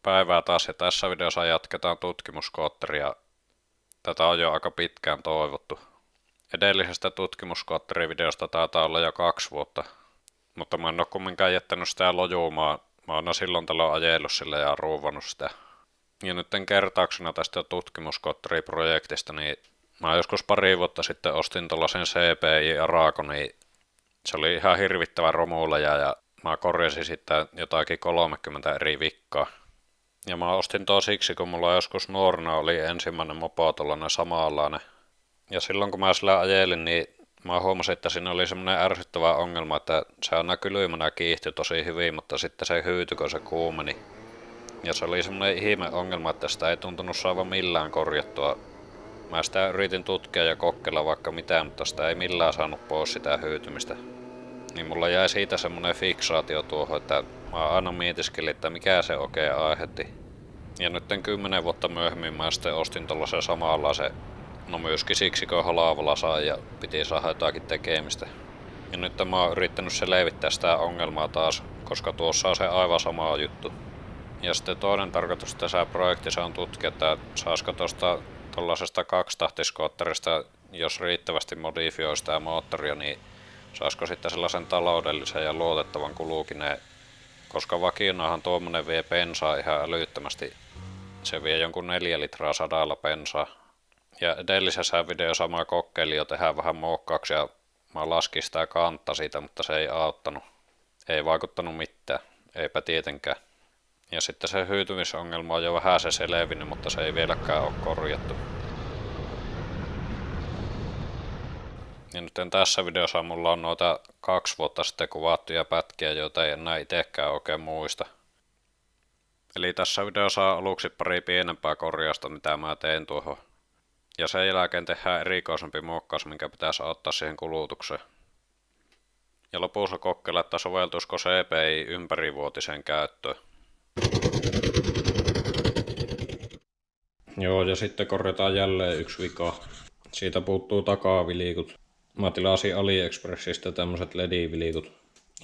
Päivää taas ja tässä videossa jatketaan tutkimuskootteria. Tätä on jo aika pitkään toivottu. Edellisestä tutkimuskootterivideosta taitaa olla jo 2 vuotta, mutta mä en oo kumminkaan jättänyt sitä lojuumaan. Mä oon aina silloin tällöin ajellut sillä ja ruuvannut sitä. Ja nytten kertauksena tästä tutkimuskootteriprojektista, niin mä joskus 2 vuotta sitten ostin tuollaisen CPI Aragon, niin se oli ihan hirvittävä romuleja ja mä korjasin sitten jotakin 30 eri vikkaa. Ja mä ostin tuo siksi, kun mulla joskus nuorena oli ensimmäinen mopo tollanen samanlainen. Ja silloin kun mä sillä ajelin, niin mä huomasin, että siinä oli semmonen ärsyttävä ongelma, että se aina kylmänä kiihtyi tosi hyvin, mutta sitten se hyytyi, kun se kuumeni. Ja se oli semmonen ihme ongelma, että sitä ei tuntunut saavan millään korjattua. Mä sitä yritin tutkia ja kokeilla vaikka mitään, mutta sitä ei millään saanut pois sitä hyytymistä. Niin mulla jäi siitä semmonen fiksaatio tuohon, että mä aina mietiskelin, että mikä se oikein aiheutti. Ja nytten 10 vuotta myöhemmin mä sitten ostin tollasen samanlaisen, no myöskin siksi kun halavalla sai ja piti saada jotakin tekemistä. Ja nyt mä oon yrittänyt selvittää sitä ongelmaa taas, koska tuossa on se aivan sama juttu. Ja sitten toinen tarkoitus tässä projektissa on tutkia, että saisiko tosta tollasesta kaksitahtiskootterista, jos riittävästi modifioi sitä moottoria, niin saisiko sitten sellaisen taloudellisen ja luotettavan kulukineen, koska vakionahan tuommoinen vie bensaa ihan älyttömästi. Se vie jonkun 4 litraa 100 bensaa. Ja edellisessä videossa mä kokeilin jo tehdä vähän muokkauksia. Mä laskin sitä kantta siitä, mutta se ei auttanut. Ei vaikuttanut mitään. Eipä tietenkään. Ja sitten se hyytymisongelma on jo vähän se selvinnyt, mutta se ei vieläkään ole korjattu. Ja nyt tässä videossa mulla on noita 2 vuotta sitten kuvattuja pätkiä, joita ei enää itekään oikein muista. Eli tässä videossa on aluksi pari pienempää korjausta, mitä mä tein tuohon. Ja sen jälkeen tehdään erikoisempi muokkaus, minkä pitäisi ottaa siihen kulutukseen. Ja lopussa kokeilla, että soveltuisiko CPI ympärivuotiseen käyttöön. Joo, ja sitten korjataan jälleen yksi vika. Siitä puuttuu takavilikut. Mä tilasin AliExpressistä tämmöset LED-vilikut.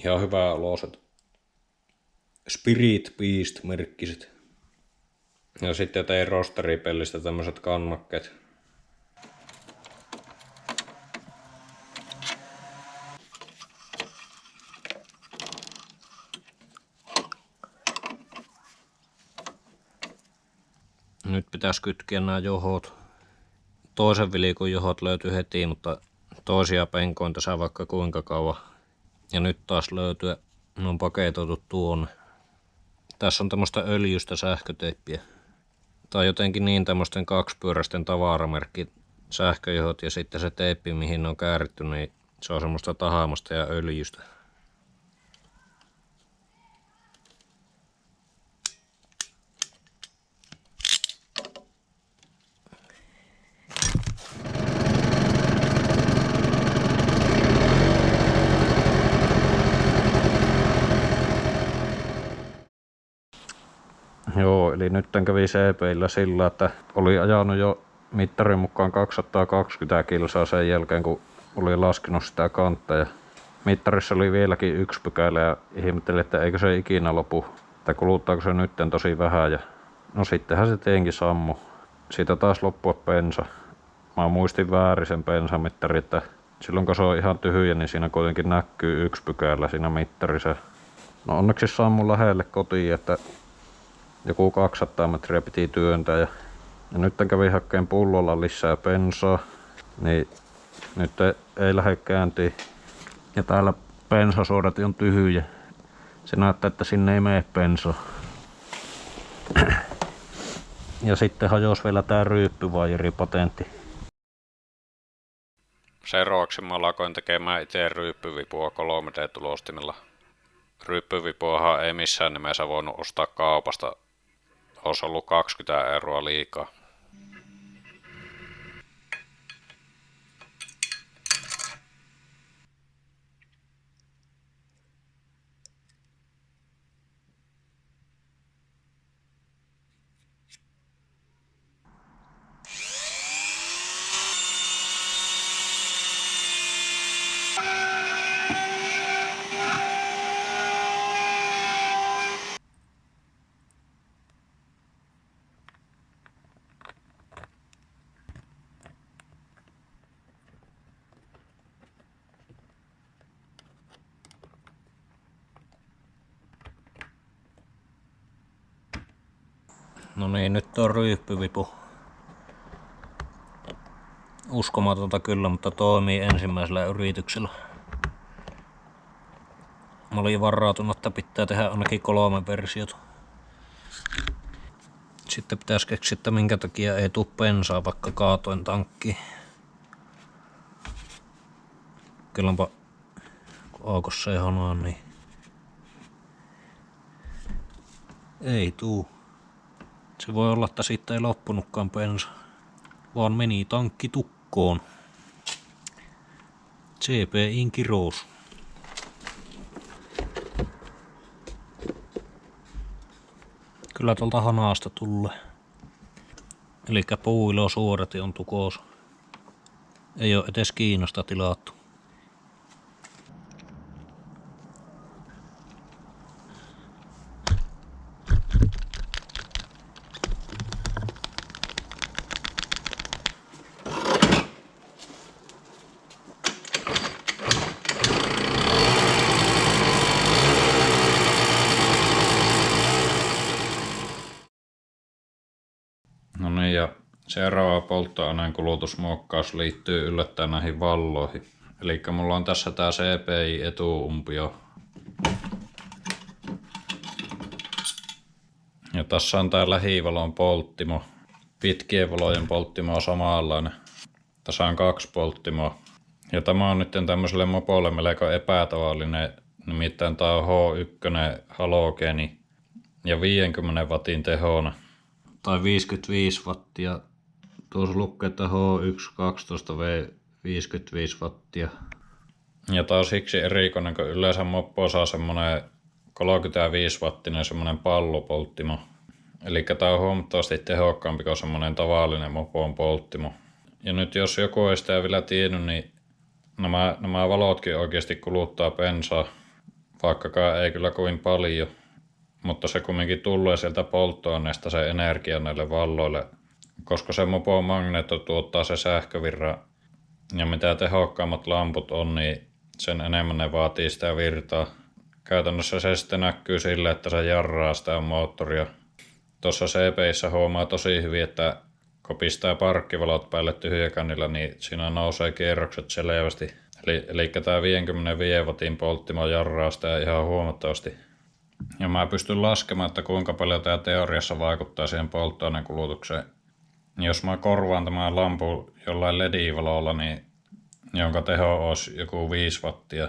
Ihan hyvää oloset. Spirit Beast -merkkiset. Ja sitten tein rosteripellistä tämmöset kannakkeet. Nyt pitäisi kytkeä nämä johot. Toisen vilikon johot löytyy heti, mutta toisia penkoin tässä vaikka kuinka kauan. Ja nyt taas löytyy, ne on paketoitu tuonne. Tässä on tämmöstä öljystä sähköteippiä. Tai jotenkin niin tämmösten kaksipyöräisten tavaramerkki sähköjohot ja sitten se teippi mihin ne on kääritty, niin se on semmoista tahaamasta ja öljystä. Joo, eli nyt kävi CP:llä sillä, että oli ajanut jo mittarin mukaan 220 kilsaa sen jälkeen, kun oli laskenut sitä kantta. Ja mittarissa oli vieläkin 1 pykälä ja ihmettelin, että eikö se ikinä lopu, että kuluttaako se nytten tosi vähän. Ja no sittenhän se tietenkin sammu. Siitä taas loppua bensa. Mä muistin väärin sen bensamittarin, että silloin kun se on ihan tyhjä, niin siinä kuitenkin näkyy 1 pykälä siinä mittarissa. No onneksi sammu lähelle kotiin, että joku 200 metriä piti työntää ja nyt kävi hakkeen pullolla lisää bensaa, niin nyt ei lähde käyntiin. Ja täällä bensasuodat on tyhjä. Se näyttää, että sinne ei mene bensaa. Ja sitten hajos vielä tää ryyppyvaijeripatentti. Seuraavaksi mä alkoin tekemään itse ryyppyvipua 3D-tulostimella. Ryyppyvipuahan ei missään nimessä voinut ostaa kaupasta. Olisi ollut 20 € liikaa. No niin, nyt on ryyppyvipu. Uskomatonta kyllä, mutta toimii ensimmäisellä yrityksellä. Mä olin varautunut, että pitää tehdä ainakin 3 versiota. Sitten pitäisi keksiä, että minkä takia ei tuu bensaa, vaikka kaatoin tankkiin. Kylläpä kun aukossa ei hanaa, niin ei tuu. Se voi olla, että siitä ei loppunutkaan bensa, vaan meni tankki tukkoon. CPI:n kirous. Kyllä tuolta hanaasta tulee. Elikkä puuilo suorati on tukossa. Ei oo edes Kiinasta tilattu. No niin, ja seuraava polttoaineen kulutusmuokkaus liittyy yllättäen näihin valloihin. Eli mulla on tässä tää CPI-etuumpio. Ja tässä on tää lähivalon polttimo. Pitkien valojen polttimo on samanlainen. Tässä on 2 polttimoa. Ja tämä on nyt tämmöiselle mopolle melko epätavallinen. Nimittäin tää on H1 halogeeni ja 50 wattin tehona. Tai 55 wattia. Tuossa lukee, että H1 12V 55 wattia. Ja tää on siksi erikoinen, kun yleensä moppo saa semmonen 35 wattinen semmonen pallopolttimo. Eli tää on huomattavasti tehokkaampi kuin semmonen tavallinen mopon polttimo. Ja nyt jos joku ei sitä vielä tiennyt, niin nämä valotkin oikeasti kuluttaa bensaa. Vaikkakaan ei kyllä kovin paljon. Mutta se kumminkin tulee sieltä polttoaineesta se energia näille valloille, koska se mopon magneetto tuottaa se sähkövirran. Ja mitä tehokkaammat lamput on, niin sen enemmän ne vaatii sitä virtaa. Käytännössä se sitten näkyy sille, että se jarraa sitä moottoria. Tuossa CPI:ssä huomaa tosi hyvin, että kun pistää parkkivalot päälle tyhjäkännillä, niin siinä nousee kierrokset selvästi. Eli tämä 55 wattin polttimo jarraa sitä ihan huomattavasti. Ja mä pystyn laskemaan, että kuinka paljon tämä teoriassa vaikuttaa siihen polttoaineen kulutukseen. Jos mä korvaan tämän lampun jollain LED-valolla, niin jonka teho olisi joku 5 wattia,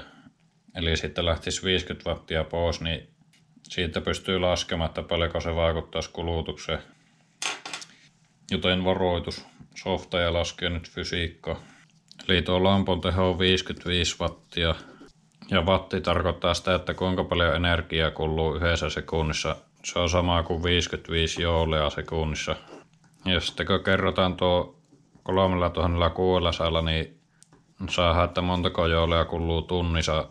eli sitten lähtisi 50 wattia pois, niin siitä pystyy laskemaan, että paljonko se vaikuttaisi kulutukseen. Joten varoitus, softaja laskee nyt fysiikkaa. Eli tuo lampun teho on 55 wattia. Ja watti tarkoittaa sitä, että kuinka paljon energiaa kuluu 1 sekunnissa. Se on sama kuin 55 joulea sekunnissa. Ja sitten kun kerrotaan tuo 3600, niin saadaan, että montako joulea kuluu tunnissa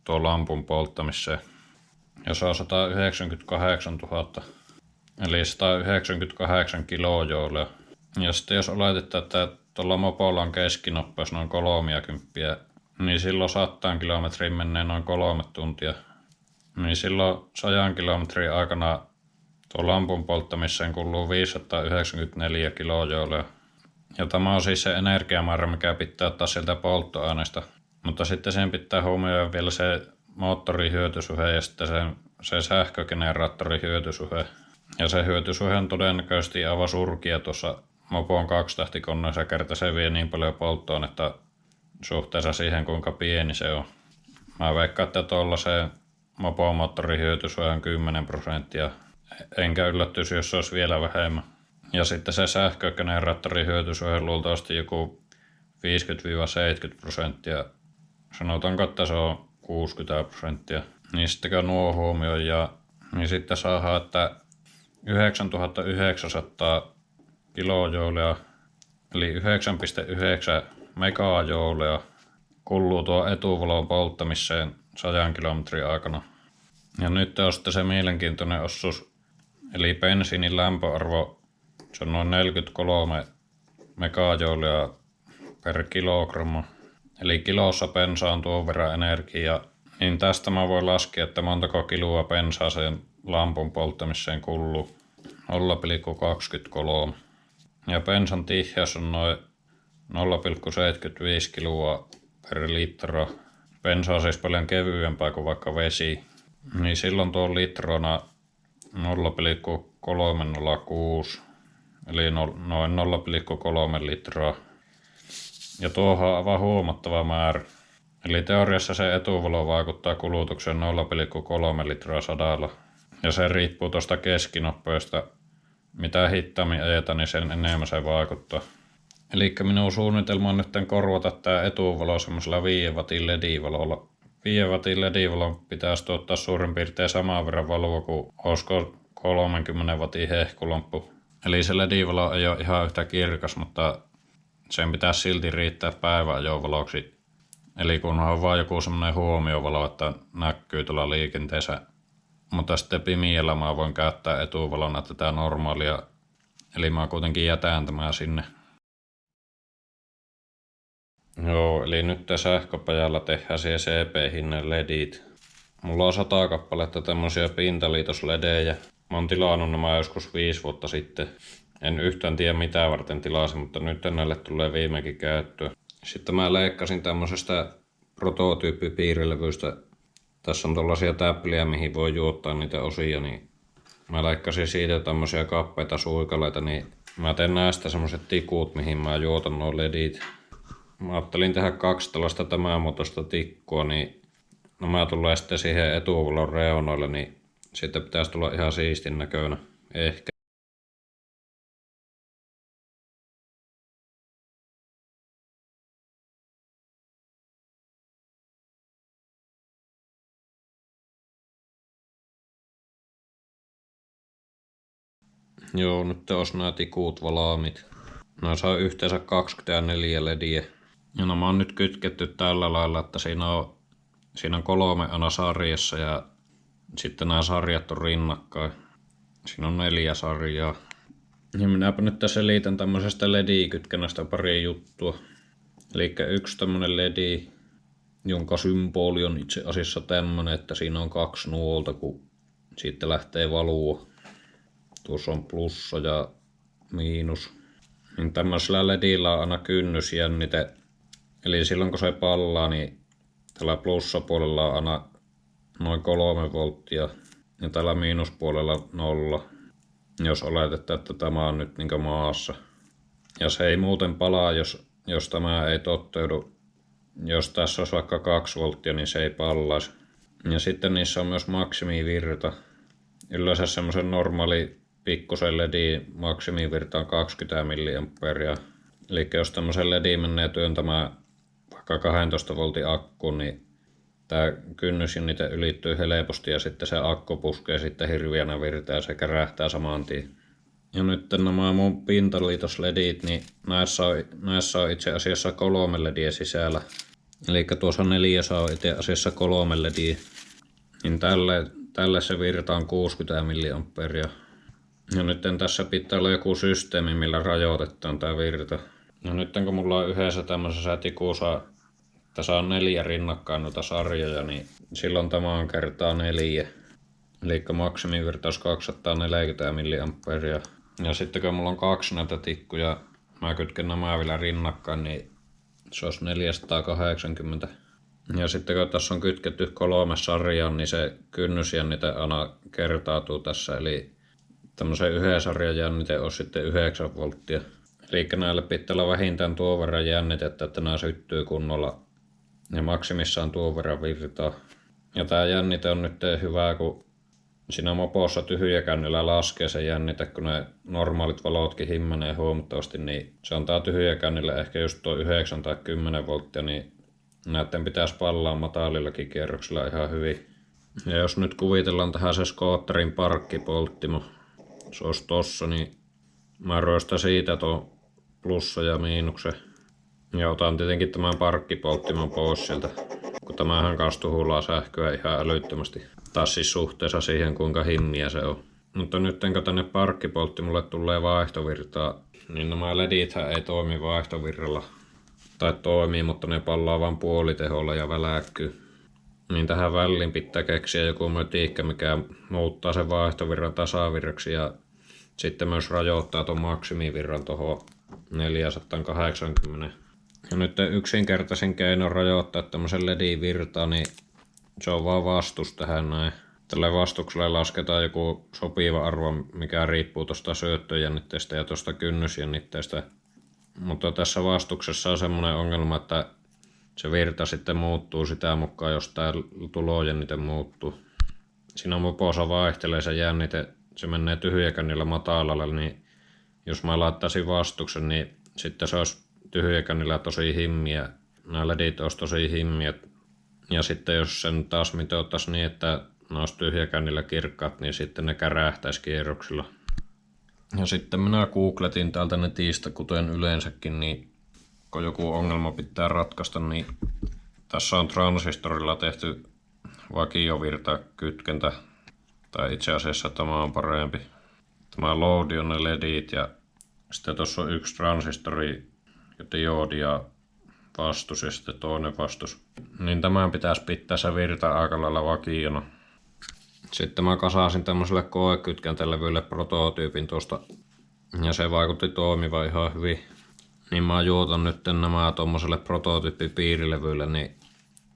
tuo lampun polttamiseen. Ja se on 198 000. Eli 198 kilojoulea. Ja sitten jos oletetaan, että tuolla mopolla on keskinopeus noin 30, niin silloin 100 kilometriin menee noin 3 tuntia. Niin silloin 100 kilometrin aikana tuo lampun polttamiseen kuluu 594 kilojoulea. Ja tämä on siis se energiamäärä, mikä pitää ottaa sieltä polttoaineesta. Mutta sitten sen pitää huomioida vielä se moottorin hyötysuhe ja sitten se sähkögeneraattorin hyötysuhe. Ja se hyötysuhe on todennäköisesti aivan surkia tuossa mopon 2-tähtikoneessa, kerta se vie niin paljon polttoainetta suhteessa siihen, kuinka pieni se on. Mä veikkaan, että tuolla se mopomoottorin hyötysuhe on 10%, enkä yllättyisi, jos se olisi vielä vähemmän. Ja sitten se sähkögeneraattorin hyötysuhe luultavasti joku 50-70%. Sanotaanko, että se on 60%. Niin sitten kun nuo huomioon, niin sitten saadaan, että 9900 kilojoulea, eli 9,9 megajoulea kuluu tuo etuvalon polttamiseen 100 kilometrin aikana. Ja nyt on sitten se mielenkiintoinen osuus, eli bensiinin lämpöarvo, se on noin 43 megajoulia per kilogramma. Eli kilossa bensaa on tuon verran energiaa, niin tästä mä voin laskea, että montako kiloa bensaa sen lampun polttamiseen kuluu. 0,23. Ja bensan tiheys on noin 0,75 kiloa per litra. Bensa on siis paljon kevyempää kuin vaikka vesi. Niin silloin tuo litrona 0,306, eli noin 0,3 litraa. Ja tuohon on aivan huomattava määrä. Eli teoriassa se etuvalo vaikuttaa kulutukseen 0,3 litraa sadalla. Ja se riippuu tuosta keskinopeudesta. Mitä hitaammin ajetaan, niin sen enemmän se vaikuttaa. Eli minun suunnitelma on nyt korvata tämä etuvalo semmoisella 5 watin LED-valolla. 5 watin LED-valon pitäisi tuottaa suurin piirtein saman verran valoa kuin olisiko 30 watin hehkulamppu. Eli se LED-valo ei ole ihan yhtä kirkas, mutta sen pitäisi silti riittää päiväajovaloksi. Eli kun on vaan joku semmoinen huomiovalo, että näkyy tuolla liikenteessä. Mutta sitten pimiellä mä voin käyttää etuvalona tätä normaalia. Eli mä kuitenkin jätän tämän sinne. Joo, eli nyt sähköpajalla tehdään siihen CP-hinnan ledit. Mulla on 100 kappaletta tämmösiä pintaliitosledejä. Mä oon tilannut nämä joskus 5 vuotta sitten. En yhtään tiedä mitä varten tilasin, mutta nyt näille tulee viimekin käyttöä. Sitten mä leikkasin tämmöisestä prototyyppipiirilevystä. Tässä on tollasia täpliä, mihin voi juottaa niitä osia, niin mä leikkasin siitä tämmösiä kappeita suikaleita, niin mä teen näistä semmoset tikut, mihin mä juotan nuo ledit. Mä ajattelin tehdä 2 tällaista tämän muotoista tikkua, niin nämä tulee sitten siihen etuvalon reunoille, niin sitten pitäisi tulla ihan siistin näköinen. Ehkä. Joo, nyt olisi nämä tikut valaamit. Nämä saa yhteensä 24 lediä. Ja nämä on nyt kytketty tällä lailla, että siinä on 3 aina sarjassa ja sitten nämä sarjat on rinnakkain. Siinä on 4 sarjaa. Ja minäpä nyt tässä selitän tämmöisestä ledikytkennästä pari juttua. Eli yksi tämmönen ledi, jonka symboli on itse asiassa tämmönen, että siinä on 2 nuolta, kun siitä lähtee valua. Tuossa on plussa ja miinus. Niin tämmöisellä ledillä on aina kynnysjännite. Eli silloin kun se pallaa, niin tällä plussapuolella on aina noin 3 volttia ja tällä miinuspuolella 0. Jos oletetaan, että tämä on nyt niin maassa. Ja se ei muuten palaa, jos tämä ei toteudu. Jos tässä olisi vaikka 2 volttia, niin se ei pallaisi. Ja sitten niissä on myös maksimivirta. Yleensä semmoisen normaali pikkusen ledin maksimivirta on 20 mA. Eli jos tämmöisen ledin menee työntämään vaikka 12 voltin akkuun, niin tämä kynnysjännite ylittyy helposti ja sitten se akku puskee sitten hirviänä virtaa ja se kärähtää saman tien. Ja nyt nämä mun pintaliitosledit, niin näissä on itse asiassa 3 lediä sisällä. Eli tuossa 4 on itse asiassa 3 lediä. Niin tälle se virta on 60 mA. Ja nyt tässä pitää olla joku systeemi, millä rajoitetaan tää virta. Ja nyt kun mulla on yhdessä tämmöisessä tikussa, tässä on 4 rinnakkain noita sarjoja, niin silloin tämä on kertaa 4. Eli maksimivirta olisi 240 mA. Ja sitten kun mulla on 2 näitä tikkuja, mä kytken nämä vielä rinnakkain, niin se olisi 480. Ja sitten kun tässä on kytketty 3 sarjaan, niin se kynnysjännite aina kertautuu tässä. Eli tämmöisen 1 sarjan jännite on sitten 9 volttia. Eli näille pitää olla vähintään tuon verran jännitettä, että nämä syttyy kunnolla. Ja maksimissaan tuon verran virtaa. Ja tää jännite on nyt hyvä, kun siinä mopossa tyhjäkännillä laskee se jännite, kun ne normaalit valotkin himmenee huomattavasti, niin se on tää tyhjäkännillä ehkä just tuo 9 tai 10 volttia, niin näiden pitäisi pallaa matalillakin kierroksilla ihan hyvin. Ja jos nyt kuvitellaan tähän se skootterin parkkipolttimo, se olisi tossa, niin mä roistan siitä tuon plussa ja miinuksen. Ja otan tietenkin tämän parkkipolttimon pois sieltä, kun tämähän kanssa tuhulaa sähköä ihan älyttömästi. Taas siis suhteessa siihen, kuinka himmiä se on. Mutta nyt kun tänne parkkipolttimolle tulee vaihtovirtaa, niin nämä ledithän ei toimi vaihtovirralla. Tai toimii, mutta ne pallaa vain puoliteholla ja väläkkyy. Niin tähän väliin pitää keksiä joku mötiikka, mikä muuttaa sen vaihtovirran tasavirraksi ja Sitten myös rajoittaa tuon maksimivirran tuohon 480. Ja nyt yksinkertaisin keino rajoittaa tämmöisen ledin virtaa, niin se on vaan vastus tähän näin. Tällä vastuksella lasketaan joku sopiva arvo, mikä riippuu tuosta syöttöjännitteestä ja tuosta kynnysjännitteestä. Mutta tässä vastuksessa on semmoinen ongelma, että se virta sitten muuttuu sitä mukaan, jos tämä tulojännite muuttuu. Siinä mopossa vaihtelee se jännite, se menee tyhjäkännillä matalalla, niin jos mä laittaisin vastuksen, niin sitten se olisi tyhjäkännillä tosi himmiä. Nämä ledit olisi tosi himmiä. Ja sitten jos sen taas mitoittaisi niin, että ne olisi tyhjäkännillä kirkkaat, niin sitten ne kärähtäisi kierroksilla. Ja sitten minä googletin täältä netistä, kuten yleensäkin, niin kun joku ongelma pitää ratkaista, niin tässä on transistorilla tehty vakiovirtakytkentä, tai itse asiassa tämä on parempi. Tämä loadi on ne ledit ja sitten tuossa on yksi transistori ja diodi ja vastus ja sitten toinen vastus. Niin tämän pitäisi pitää se virta aika lailla vakiona. Sitten mä kasasin tämmöiselle koekytkentälevylle prototyypin tuosta ja se vaikutti toimivan ihan hyvin. Niin mä juotan nyt nämä tommoselle prototyyppipiirilevylle, niin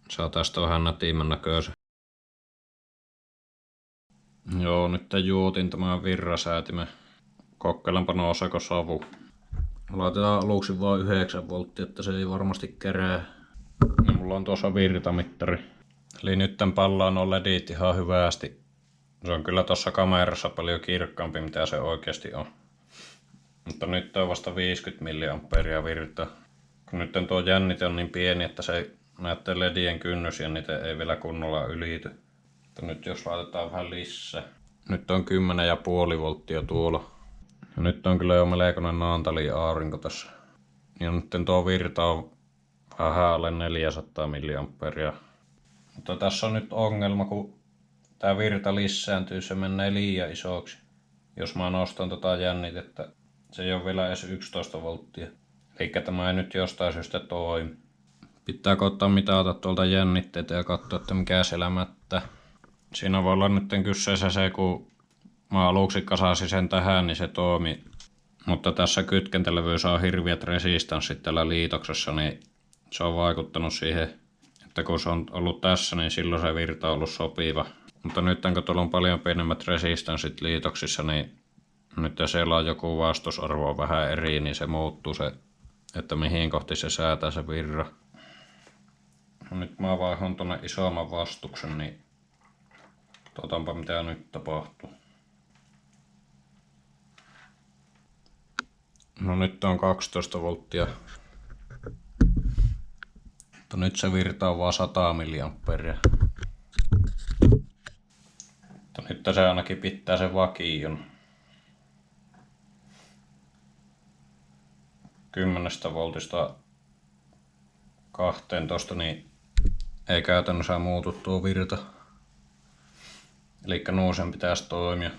saa tästä vähän nätimmän näköisen. Joo, nyt juotin tämän virrasäätimen. Kokeilenpa nouseeko savu. Laitetaan aluksi vain 9 volttia, että se ei varmasti kerää. Ja mulla on tuossa virtamittari. Eli nyt pallaa nuo ledit ihan hyvästi. Se on kyllä tuossa kamerassa paljon kirkkaampi, mitä se oikeasti on. Mutta nyt on vasta 50 mA virtaa. Kun nyt tuo jännite on niin pieni, että se näette ledien kynnysjännite ei vielä kunnolla ylity. Mutta nyt jos laitetaan vähän lisää. Nyt on 10,5 volttia tuolla. Ja nyt on kyllä jo melkoinen naantali aurinko tässä. Ja nyt tuo virta on vähän alle 400 mA. Mutta tässä on nyt ongelma, kun tää virta lisääntyy, se menee liian isoksi. Jos mä nostan tota jännitettä, se ei ole vielä edes 11 volttia. Eli tämä ei nyt jostain syystä toimi. Pitää koittaa mitata tuolta jännitteitä ja katsoa, että mikä siellä mättää. Siinä voi olla nyt kyseessä se, kun mä aluksi kasasin sen tähän, niin se toimi. Mutta tässä kytkentälevyys on hirviät resistanssit tällä liitoksessa, niin se on vaikuttanut siihen, että kun se on ollut tässä, niin silloin se virta on ollut sopiva. Mutta nyt kun tuolla on paljon pienemmät resistanssit liitoksissa, niin nyt siellä on joku vastusarvo vähän eri, niin se muuttuu se, että mihin kohti se säätää se virra. Nyt mä vaihdan tuonne isomman vastuksen, niin otanpa mitä nyt tapahtuu. No nyt on 12 volttia. Mutta nyt se virta on vaan 100 mA. Mutta nyt se ainakin pitää sen vakion. 10 voltista 12, niin ei käytännössä muutu tuo virta. Eli nuusen pitäisi toimia.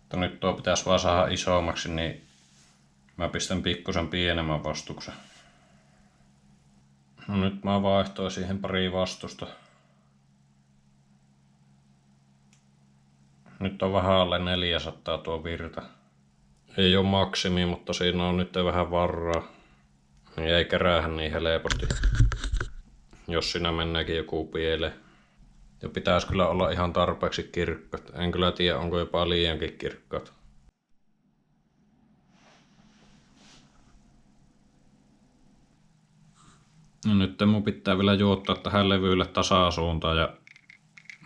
Mutta nyt tuo pitäisi vaan saada isommaksi, niin mä pistän pikkusen pienemmän vastuksen. No nyt mä vaihtoin siihen pari vastusta. Nyt on vähän alle 400 tuo virta. Ei ole maksimi, mutta siinä on nyt vähän varaa. Niin ei keräähä niin helposti, jos siinä meneekin joku pieleen. Ja pitäisi kyllä olla ihan tarpeeksi kirkkaat. En kyllä tiedä, onko jopa liiankin kirkkaat. No nyt mun pitää vielä juottaa tähän levylle tasasuuntaan ja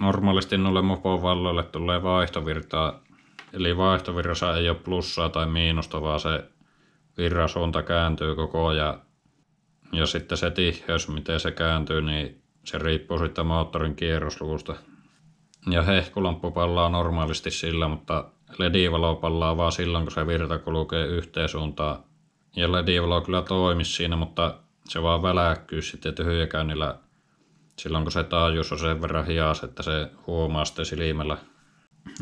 normaalisti noille mopon valloille tulee vaihtovirtaa. Eli vaihtovirrassa ei ole plussaa tai miinusta, vaan se virrasuunta kääntyy koko ajan. Ja sitten se tiheys, miten se kääntyy, niin se riippuu sitten moottorin kierrosluvusta. Ja hehkulamppu pallaa normaalisti sillä, mutta LED-valo pallaa vaan silloin, kun se virta kulkee yhteen suuntaan. Ja LED-valo kyllä toimisi siinä, mutta se vaan väläkkyy sitten tyhjäkäynnillä silloin, kun se taajuus on sen verran hias, että se huomaa sitten silmällä.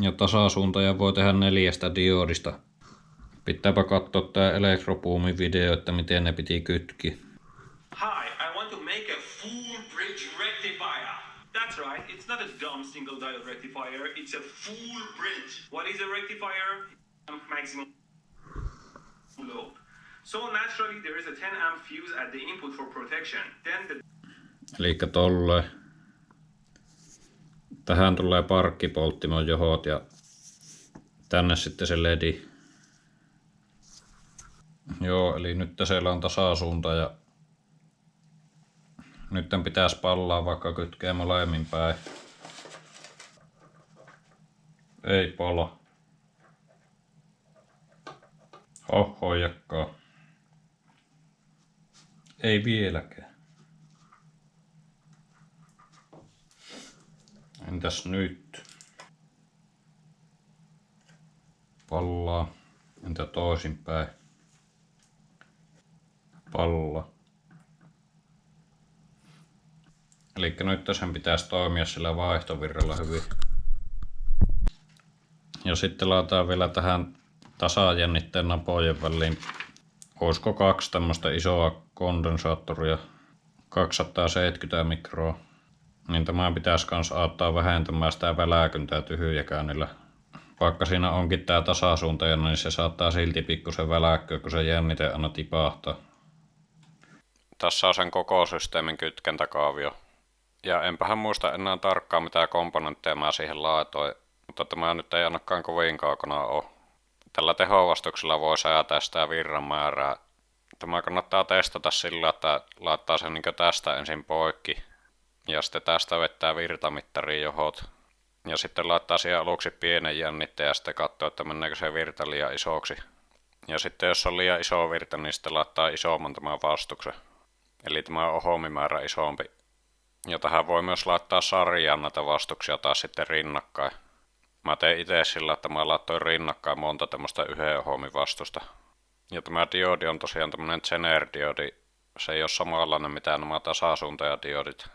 Ja tasasuuntaja voi tehdä 4 diodista. Pitääpä katsoa tää Elektropoomin video, että miten ne piti kytkiä. Hi, I want to make a full bridge rectifier. That's That's right. It's not a dumb single diode rectifier. It's a full bridge. What is a rectifier? Maximum load. So naturally there is a 10 amp fuse at the input for protection. Then the Elikkä tolleen. Tähän tulee parkkipolttimon johot ja tänne sitten se ledi. Joo, eli nyt siellä on tasasuunta ja nyt pitäisi pallaa vaikka kytkee molemmin päin. Ei pala. Hohhoijakkaa. Ei vieläkään. Entäs nyt? Pallaa. Entä toisinpäin? Palla. Elikkä nyt sen pitäisi toimia sillä vaihtovirralla hyvin. Ja sitten laitetaan vielä tähän tasajännitteen napojen väliin. Olisiko 2 tämmöistä isoa kondensaattoria, 270 mikroa. Niin tämä pitäisi kans auttaa vähentämään sitä väläkyntää tyhjäkäynnillä. Vaikka siinä onkin tää tasasuunta, niin se saattaa silti pikkusen väläkköä, kun se jännite aina tipahtaa. Tässä on sen koko systeemin kytkentäkaavio. Ja enpähän muista enää tarkkaan mitä komponentteja mä siihen laitoin, mutta tämä nyt ei ainakaan kovin kaukana ole. Tällä tehovastuksella voi säätää sitä virran määrää. Tämä kannattaa testata sillä, että laittaa sen niin tästä ensin poikki ja sitten tästä vettää virtamittariin johot. Ja sitten laittaa siihen aluksi pienen jännitteen ja sitten katsoo, että meneekö se virta liian isoksi. Ja sitten jos on liian iso virta, niin sitten laittaa isomman tämän vastuksen. Eli tämä on ohmimäärä isompi. Ja tähän voi myös laittaa sarjaan näitä vastuksia taas sitten rinnakkain. Mä tein itse sillä, että mä laittoin rinnakkain monta tämmöistä 1 ohmin vastusta. Ja tämä diodi on tosiaan tämmönen Zener-diodi. Se ei ole samanlainen mitä nämä tasasuuntajadiodit.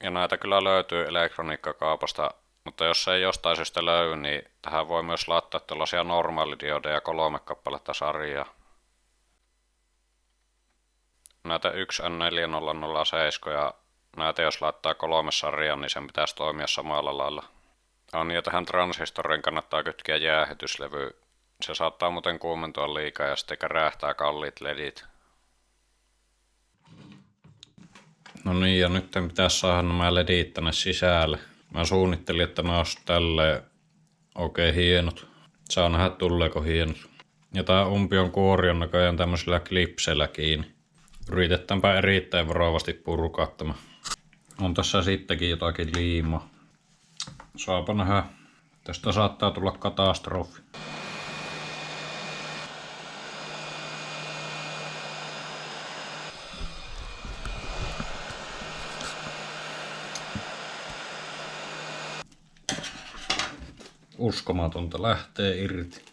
Ja näitä kyllä löytyy elektroniikkakaupasta, mutta jos ei jostain syystä löydy, niin tähän voi myös laittaa tällaisia normaalidiodeja 3 kappaletta sarjaa. Näitä 1N4007 ja näitä jos laittaa 3 sarjaan, niin sen pitäisi toimia samalla lailla. Ja tähän transistorin kannattaa kytkeä jäähytyslevy. Se saattaa muuten kuumentua liikaa ja sitten kärähtää kalliit ledit. No niin, ja nyt pitäisi saada nämä ledit tänne sisälle. Mä suunnittelin, että ne olisi tälleen oikein hienot. Saa nähdä tuleeko hienot. Ja tää umpion kuori on näköjään tämmöisellä klipseillä kiinni. Yritetäänpä erittäin varovasti purkaa tämä. On tässä sittenkin jotakin liimaa. Saapa nähdä. Tästä saattaa tulla katastrofi. Uskomatonta lähtee irti.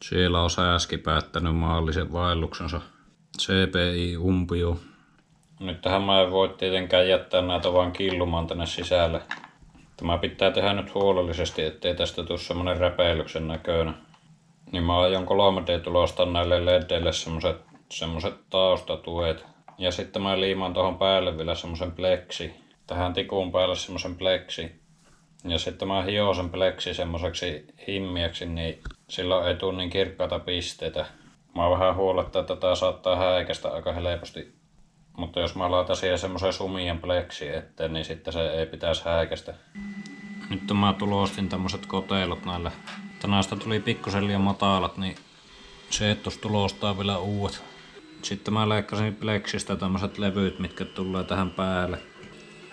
Siellä on Sääski päättänyt maallisen vaelluksensa. CPI-umpio. Nyt tähän mä en voi tietenkään jättää näitä vaan killumaan tänne sisälle. Tämä pitää tehdä nyt huolellisesti, ettei tästä tule semmonen räpeilyksen näköinen. Niin mä aion 3D-tulostaa näille LEDille semmoset taustatuet. Ja sitten mä liimaan tohon päälle vielä semmosen pleksi. Tähän tikun päälle semmosen pleksi. Ja sitten mä hion sen pleksi semmoseksi himmiäksi, niin silloin ei tule niin kirkkaita pisteitä. Mä vähän huolettaa, että tää saattaa häikästä aika helposti. Mutta jos mä laitan siihen semmosen sumien pleksi eteen, niin sitten se ei pitäisi häikästä. Nyt mä tulostin tämmöset koteilot näille. Näistä tuli pikkusen liian matalat, niin se tos tulostaa vielä uudet. Sitten mä leikkasin pleksistä tämmöset levyt, mitkä tulee tähän päälle.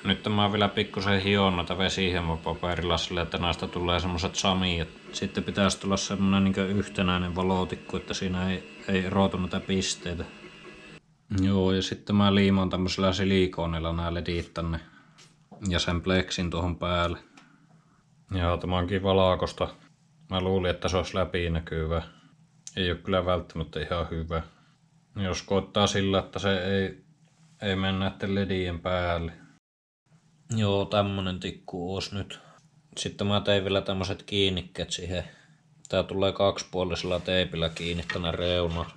Nyt mä vielä pikkusen hion näitä vesihiemopaperilla sille, että näistä tulee semmoset samiat. Sitten pitäisi tulla semmonen niin yhtenäinen valotikku, että siinä ei erotu näitä pisteitä. Joo, ja sitten mä liimaan tämmöisellä silikoonilla nää ledit tänne. Ja sen pleksin tuohon päälle. Ja tämä onkin valaakosta. Mä luulin, että se olisi läpinäkyvä. Ei ole kyllä välttämättä ihan hyvä. Jos koittaa sillä, että se ei mene näiden ledien päälle. Joo, tämmönen tikku ois nyt. Sitten mä tein vielä tämmöset kiinnikkeet siihen. Tää tulee kaksipuolisella teipillä kiinni tänne reunaan.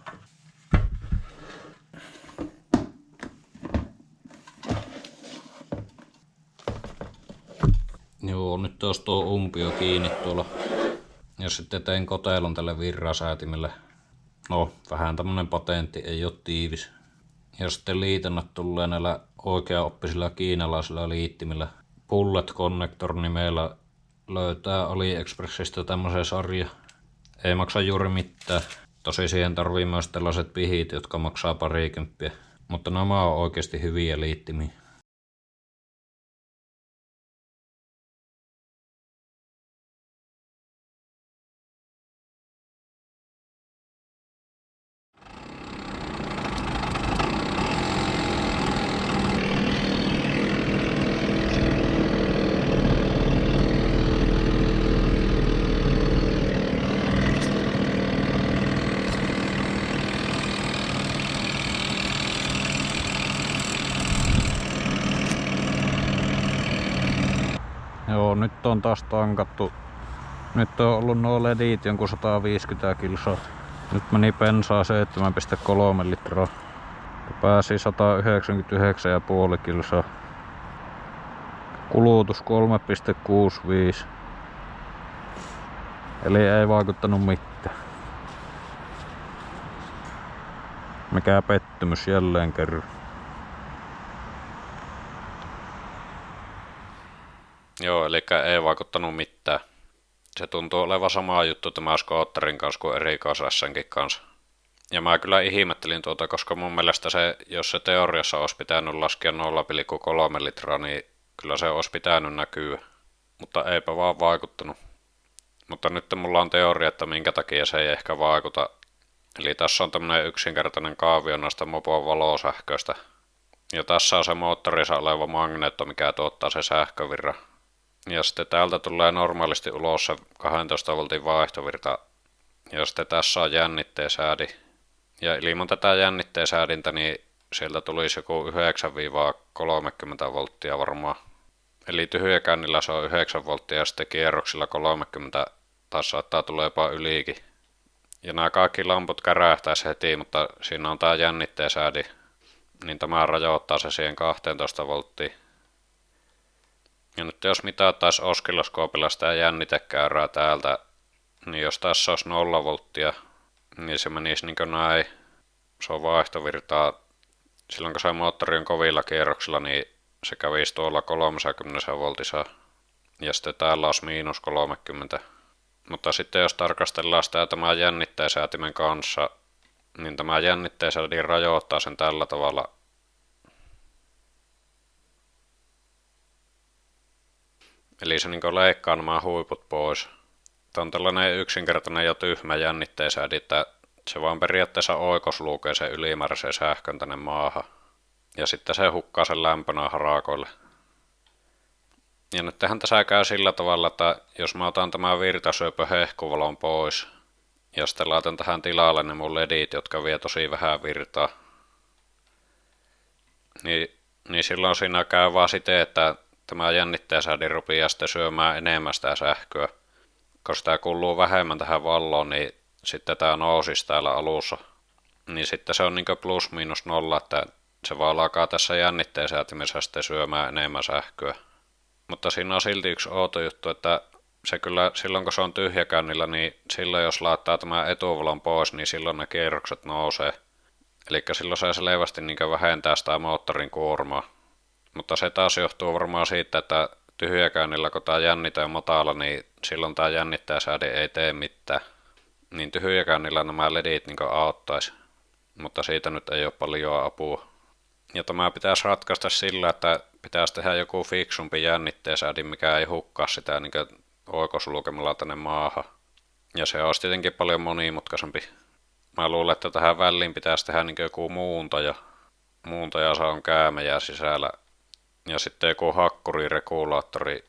nyt olisi tuo umpio kiinni tuolla. Ja sitten tein kotelon tälle virrasäätimelle. No, vähän tämmönen patentti, ei oo tiivis. Ja sitten liitännät tulee näillä oikeaoppisilla kiinalaisilla liittimillä. Bullet Connector nimellä löytää AliExpressistä tämmösen sarja. Ei maksa juuri mitään. Tosi siihen tarvii myös tällaiset pihit, jotka maksaa 20. Mutta nämä on oikeasti hyviä liittimiä. Joo, nyt on taas tankattu. Nyt on ollut nuo ledit jonkun 150 kilsaa. Nyt meni bensaa 7,3 litraa. Pääsi 199,5 kilsaa. Kulutus 3,65. Eli ei vaikuttanut mitään. Mikä pettymys jälleen kerran. Joo, eli ei vaikuttanut mitään. Se tuntuu olevan sama juttu tämä skootterin kanssa kuin eri kasassankin kanssa. Ja mä kyllä ihmettelin tuota, koska mun mielestä se, jos se teoriassa olisi pitänyt laskea 0,3 litraa, niin kyllä se olisi pitänyt näkyä. Mutta eipä vaan vaikuttanut. Mutta nyt mulla on teoria, että minkä takia se ei ehkä vaikuta. Eli tässä on tämmönen yksinkertainen kaavio noista mopon valosähköistä. Ja tässä on se moottorissa oleva magneetto, mikä tuottaa se sähkövirra. Ja sitten täältä tulee normaalisti ulos se 12 voltin vaihtovirta. Ja sitten tässä on jännitteesäädi. Ja ilman tätä jännitteesäädintä, niin sieltä tulisi joku 9-30 volttia varmaan. Eli tyhjäkäynnillä se on 9 volttia ja sitten kierroksilla 30 tai saattaa tulla jopa ylikin. Ja nämä kaikki lamput kärähtäisi heti, mutta siinä on tää jännitteesäädi. Niin tämä rajoittaa se siihen 12 volttiin. Ja nyt jos mitattaisi oskilloskoopilla sitä jännitekäyrää täältä, niin jos tässä olisi 0 volttia, niin se menisi niin kuin näin. Se on vaihtovirtaa. Silloin kun se moottori on kovilla kierroksilla, niin se kävisi tuolla 30 voltissa. Ja sitten täällä olisi -30. Mutta sitten jos tarkastellaan sitä tämän jännitteesäätimen kanssa, niin tämä jännitteesäätin rajoittaa sen tällä tavalla. Eli se niin leikkaa nämä huiput pois. Tämä on tällainen yksinkertainen ja tyhmä jännitteesäädi, että se vaan periaatteessa oikoslukee sen ylimääräisen sähkön tänne maahan. Ja sitten se hukkaa sen lämpönä harakoille. Ja nyt tähän tässä käy sillä tavalla, että jos mä otan tämän virtasyöpö hehkuvalon pois ja sitten laitan tähän tilalle ne mun ledit, jotka vie tosi vähän virtaa, niin silloin siinä käy vaan siten, että tämä jännitteesäädin rupeaa sitten syömään enemmän sitä sähköä. Kun sitä kuluu vähemmän tähän valloon, niin sitten tämä nousisi täällä alussa. Niin sitten se on niin +/- että se vaan alkaa tässä jännitteesäätimessä sitten syömään enemmän sähköä. Mutta siinä on silti yksi outo juttu, että se kyllä silloin kun se on tyhjäkäynnillä, niin silloin jos laittaa tämän etuvalon pois, niin silloin ne kierrokset nousee. Eli silloin se selvästi niin vähentää sitä moottorin kuormaa. Mutta se taas johtuu varmaan siitä, että tyhjäkäynnillä kun tämä jännite on matala, niin silloin tämä jännitteesääde ei tee mitään. Niin tyhjäkäynnillä nämä ledit niin auttaisi. Mutta siitä nyt ei ole paljon apua. Ja tämä pitäisi ratkaista sillä, että pitäisi tehdä joku fiksumpi jännitteesäädin, mikä ei hukkaa sitä niin oikoslukemalla tänne maahan. Ja se olisi tietenkin paljon monimutkaisempi. Mä luulen, että tähän väliin pitäisi tehdä niin joku muuntaja. Muuntaja on käämejä sisällä. Ja sitten joku hakkuriregulaattori,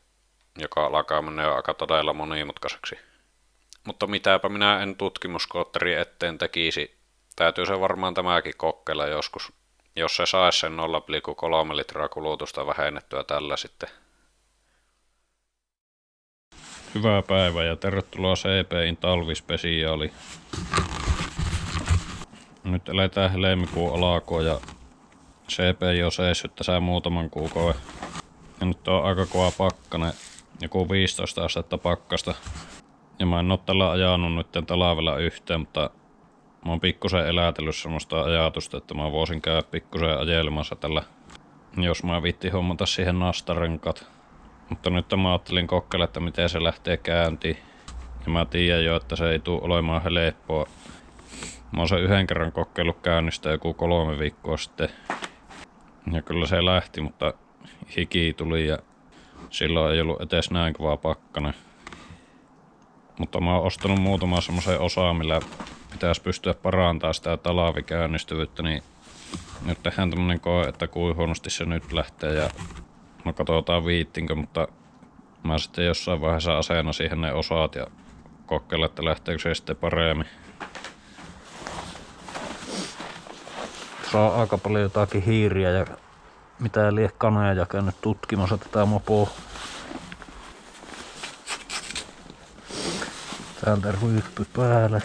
joka alkaa mennä aika todella monimutkaiseksi. Mutta mitäpä minä en tutkimuskootteri eteen tekisi. Täytyy se varmaan tämäkin kokeilla joskus. Jos se saisi sen 0,3 litraa kulutusta vähennettyä tällä sitten. Hyvää päivää ja tervetuloa CPI:n talvispesiaali. Nyt eletään helmikuun alkua ja CPI on seissyt tässä muutaman kuukauden. Ja nyt on aika kova pakkanen. joku 15 astetta pakkasta. Ja mä en oo tällä ajanut nyt talvella yhteen, mutta mä oon pikkusen elätellyt semmoista ajatusta, että mä voisin käydä pikkusen ajelemassa tällä, jos mä viittin hommata siihen nastarenkat. Mutta nyt mä ajattelin kokeilla, että miten se lähtee käyntiin. Ja mä tiedän jo, että se ei tule olemaan helppoa. Mä oon sen yhden kerran kokeillut käynnistä joku 3 viikkoa sitten. Ja kyllä se lähti, mutta hiki tuli ja silloin ei ollut edes näin kova pakkanen. Mutta mä oon ostanut muutaman semmoisen osaa, millä pitäisi pystyä parantamaan sitä talvikäynnistyvyyttä, niin nyt tehdään tämmönen koe, että kuin huonosti se nyt lähtee ja no katsotaan viittinkö, mutta mä sitten jossain vaiheessa asennan siihen ne osat ja kokeilla, että lähteekö se sitten paremmin. Saa aika paljon jotakin hiiriä ja mitä lie kaneja käynyt tutkimassa tätä mopoa. Täältä ryyppy päälle.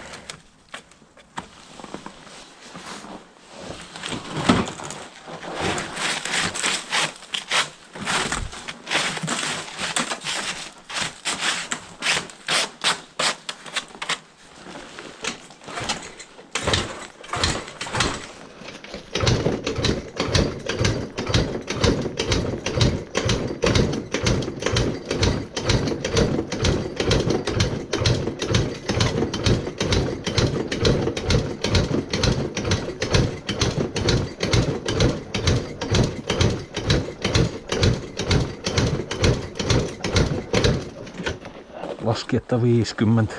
Laski, että 50.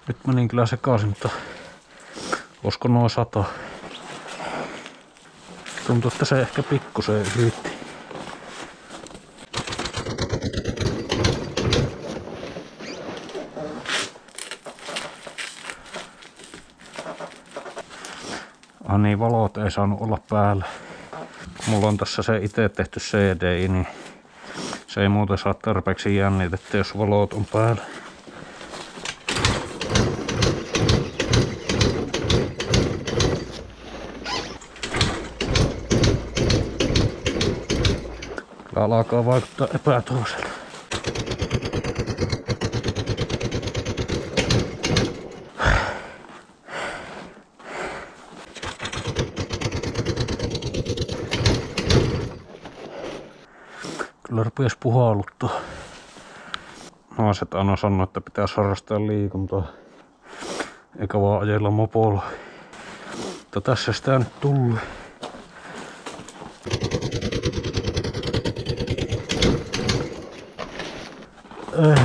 Nyt menin kyllä sekaisin, mutta olisiko noin 100? Tuntuu, että se ehkä pikkusen yritti. Niin, valot ei saanut olla päällä. Mulla on tässä se itse tehty CDI, niin se ei muuten saa tarpeeksi jännitettä, jos valot on päällä. Alkaa vaikuttaa epätoiselta. Kyllä rupesi puhalluttaa. Naiset aina sanoo, että pitäisi harrastaa liikuntaa, eikä vaan ajella mopolla. Mutta tässä sitä nyt tullut. Ei.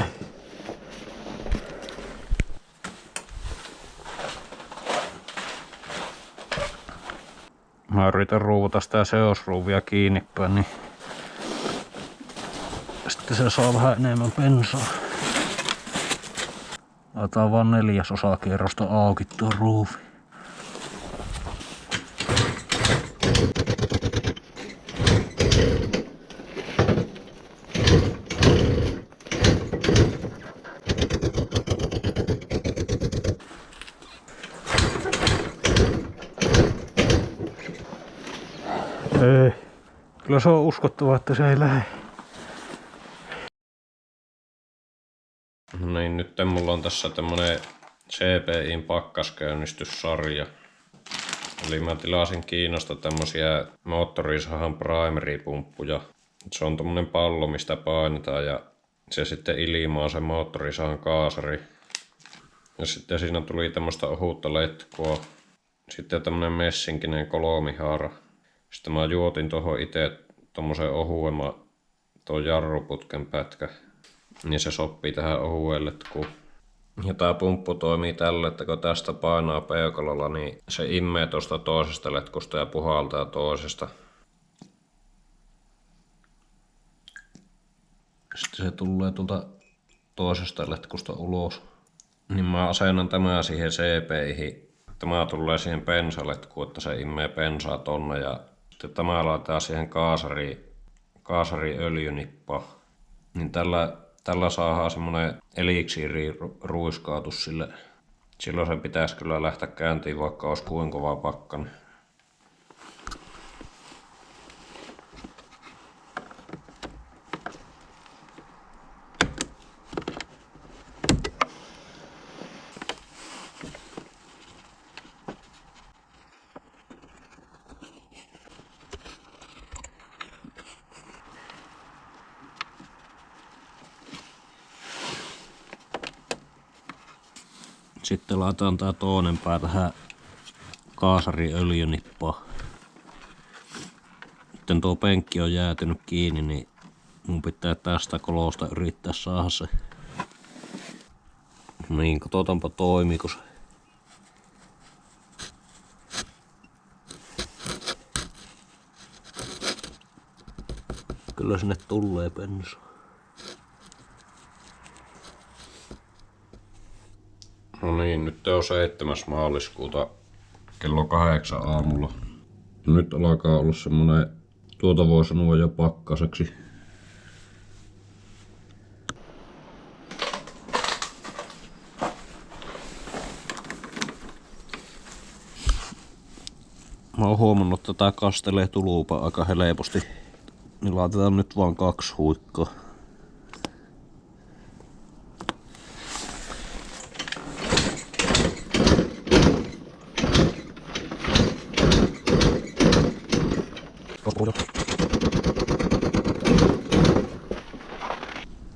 Mä yritän ruuvata sitä seosruuvia kiinni päin, niin sitten se saa vähän enemmän bensaa. Laitetaan vaan 4/4 kierrosta auki tuo ruuvi. Ei. Kyllä se on uskottava, että se ei lähde. No niin, nyt mulla on tässä tämmönen CPI:n pakkaskäynnistyssarja. Eli mä tilasin Kiinasta tämmösiä moottorisahan primary-pumppuja. Se on tommonen pallo, mistä painetaan ja se sitten ilmaa sen moottorisahan kaasari. Ja sitten siinä tuli tämmöstä ohutta letkua. Sitten tämmönen messinkinen kolmihaara. Sitten mä juotin tuohon itse tommosen ohuemman tuon jarruputken pätkä. Niin se sopii tähän ohueen letkuun. Ja tää pumppu toimii tällä, että kun tästä painaa peukalolla, niin se immee tuosta toisesta letkusta ja puhaltaa toisesta. Sitten se tulee tuolta toisesta letkusta ulos. Niin mä asennan tämän siihen CPI:hin Tämä tulee siihen bensaletkuun, että se imee bensaa tonne ja sitten tämä laitetaan siihen kaasariöljynippa. Niin tällä saadaan semmonen eliksiiri ruiskautus sille. Silloin se pitäisi kyllä lähteä käyntiin, vaikka olisi kuin kova pakkanen. Sitten laitetaan tää toinen pää tähän kaasariöljynippaan. Nyt tuo penkki on jäätynyt kiinni, niin mun pitää tästä kolosta yrittää saada se. Niin, katsotaanpa toimiiko se. Kyllä sinne tulee bensaa. No niin, nyt on 7. maaliskuuta kello 8 aamulla. Nyt alkaa olla semmonen, tuota voi sanoa jo pakkaseksi. Mä oon huomannut, että tää kastelee tuluupa aika helposti. Niin laitetaan nyt vaan 2 huikkaa.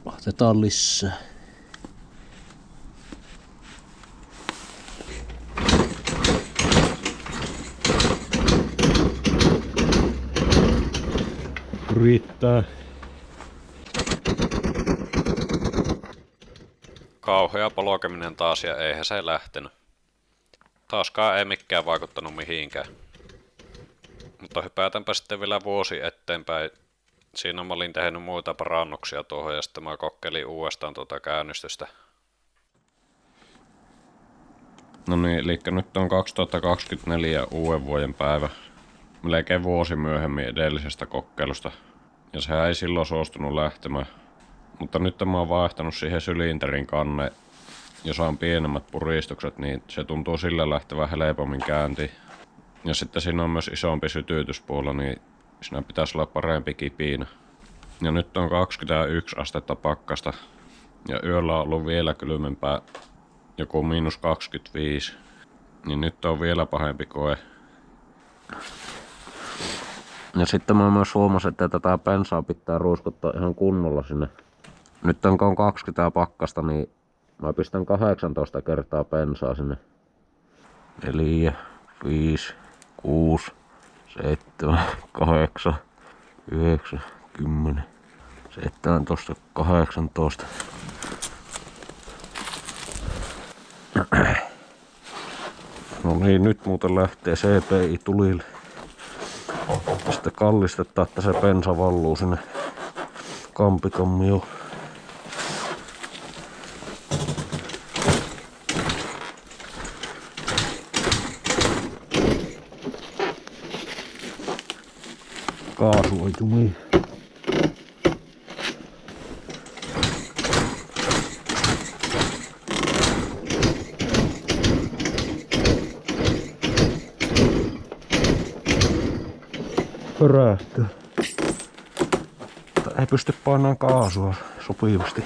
Otetaan lisää. Riittää. Kauhea polkeminen taas ja eihän se lähtenyt. Taaskaan ei mikään vaikuttanut mihinkään. Mutta hypätäänpä sitten vielä vuosi eteenpäin. Siinä mä olin tehnyt muita parannuksia tuohon ja sitten mä kokeilin uudestaan tuota käynnistystä. No niin, eli nyt on 2024 uuden vuoden päivä. Melkein vuosi myöhemmin edellisestä kokeilusta. Ja sehän ei silloin suostunut lähtemään. Mutta nyt mä oon vaihtanut siihen sylinterin kanne. Jos on pienemmät puristukset, niin se tuntuu sillä lähtevän helpommin käyntiin. Ja sitten siinä on myös isompi sytytyspuola, niin siinä pitäisi olla parempi kipinä. Ja nyt on 21 astetta pakkasta. Ja yöllä on ollut vielä kylmempää, joku -25. Niin nyt on vielä pahempi koe. Ja sitten mä myös huomasin, että tätä bensaa pitää ruiskuttaa ihan kunnolla sinne. Nyt kun on 20 pakkasta, niin mä pistän 18 kertaa bensaa sinne. 4, 5, 6, 7, 8, 9, 10, 17, 18. No niin, nyt muuten lähtee CPI tulille. Sitten kallistetaan, että se bensa valluu sinne kampikammioon. Kaasu ei tuli. Pörähtää. Ei pysty painamaan kaasua sopivasti.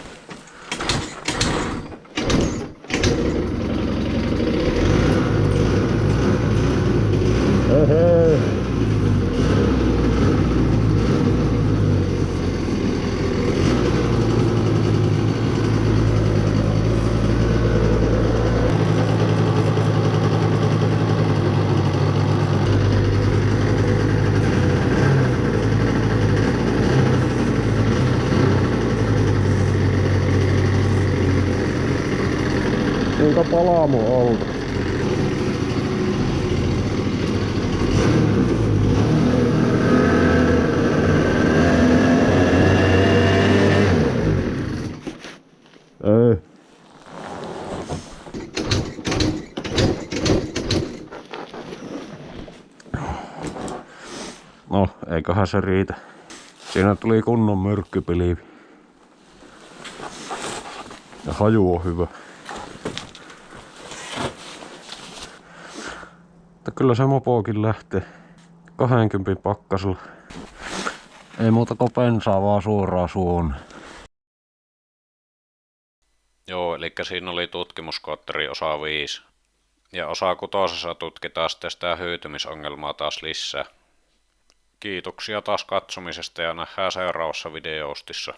Kuinka palaamu oltu? Ei. No, eiköhän se riitä. Siinä tuli kunnon myrkkypilvi. Ja haju on hyvä. Mutta kyllä se mopokin lähtee 20 pakkasella. Ei muuta kuin bensaa vaan suoraan suon. Joo, eli siinä oli tutkimuskootteri osa 5. Ja osa 6 tutkitaan sitten sitä hyytymisongelmaa taas lisää. Kiitoksia taas katsomisesta ja nähdään seuraavassa videoostissa.